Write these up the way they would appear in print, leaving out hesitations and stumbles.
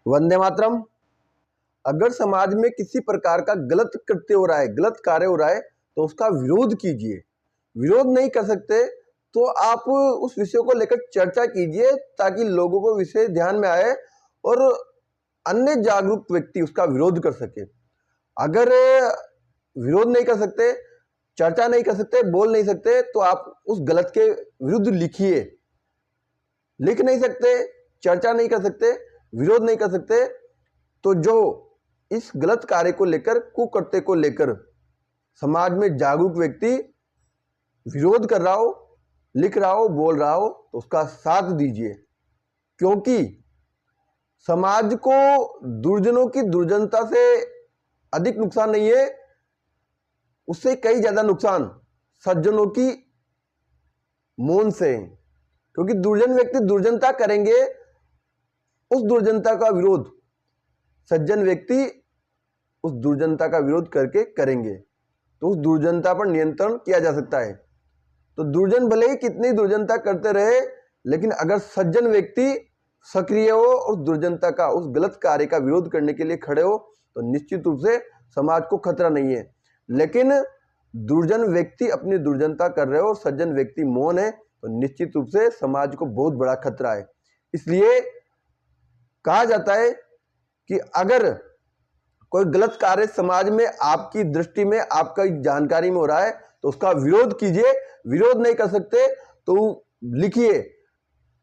वंदे मातरम। अगर समाज में किसी प्रकार का गलत कृत्य हो रहा है, गलत कार्य हो रहा है, तो उसका विरोध कीजिए। विरोध नहीं कर सकते तो आप उस विषय को लेकर चर्चा कीजिए ताकि लोगों को विषय ध्यान में आए और अन्य जागरूक व्यक्ति उसका विरोध कर सके। अगर विरोध नहीं कर सकते, चर्चा नहीं कर सकते, बोल नहीं सकते, तो आप उस गलत के विरुद्ध लिखिए। लिख नहीं सकते, चर्चा नहीं कर सकते, विरोध नहीं कर सकते, तो जो इस गलत कार्य को लेकर, कुकृत्य को लेकर समाज में जागरूक व्यक्ति विरोध कर रहा हो, लिख रहा हो, बोल रहा हो, तो उसका साथ दीजिए। क्योंकि समाज को दुर्जनों की दुर्जनता से अधिक नुकसान नहीं है, उससे कई ज्यादा नुकसान सज्जनों की मौन से है। क्योंकि दुर्जन व्यक्ति दुर्जनता करेंगे, उस दुर्जनता का विरोध सज्जन व्यक्ति उस दुर्जनता का विरोध करके करेंगे, तो उस दुर्जनता पर नियंत्रण किया जा सकता है। तो दुर्जन भले ही कितनी दुर्जनता करते रहे, लेकिन अगर सज्जन व्यक्ति सक्रिय हो और दुर्जनता का, उस गलत कार्य का विरोध करने के लिए खड़े हो, तो निश्चित रूप से समाज को खतरा नहीं है। लेकिन दुर्जन व्यक्ति अपनी दुर्जनता कर रहे हो और सज्जन व्यक्ति मौन है, तो निश्चित रूप से समाज को बहुत बड़ा खतरा है। इसलिए कहा जाता है कि अगर कोई गलत कार्य समाज में आपकी दृष्टि में, आपका जानकारी में हो रहा है, तो उसका विरोध कीजिए। विरोध नहीं कर सकते तो लिखिए।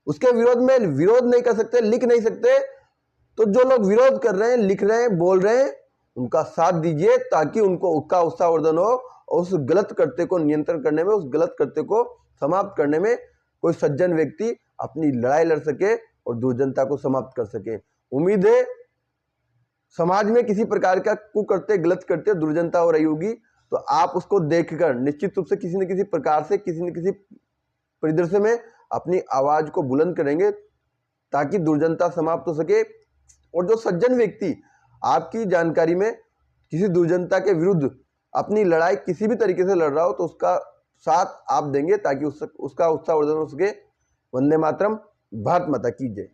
उसके विरोध में विरोध नहीं कर सकते, लिख नहीं सकते, तो जो लोग विरोध कर रहे हैं, लिख रहे हैं, बोल रहे हैं, उनका साथ दीजिए ताकि उनको उसका उत्साहवर्धन हो और उस गलत कृत्य को नियंत्रण करने में, उस गलत कृत्य को समाप्त करने में कोई सज्जन व्यक्ति अपनी लड़ाई लड़ सके और दुर्जनता को समाप्त कर सके। उम्मीद है समाज में किसी प्रकार का कुकृत्य, गलत कृत्य, दुर्जनता हो रही होगी, तो आप उसको देखकर निश्चित रूप से किसी न किसी प्रकार से, किसी न किसी परिदृश्य में अपनी आवाज को बुलंद करेंगे ताकि दुर्जनता समाप्त हो सके। और जो सज्जन व्यक्ति आपकी जानकारी में किसी दुर्जनता के विरुद्ध अपनी लड़ाई किसी भी तरीके से लड़ रहा हो, तो उसका साथ आप देंगे ताकि उसका उत्साहवर्धन हो सके। वंदे मातरम। भारत माता की जय।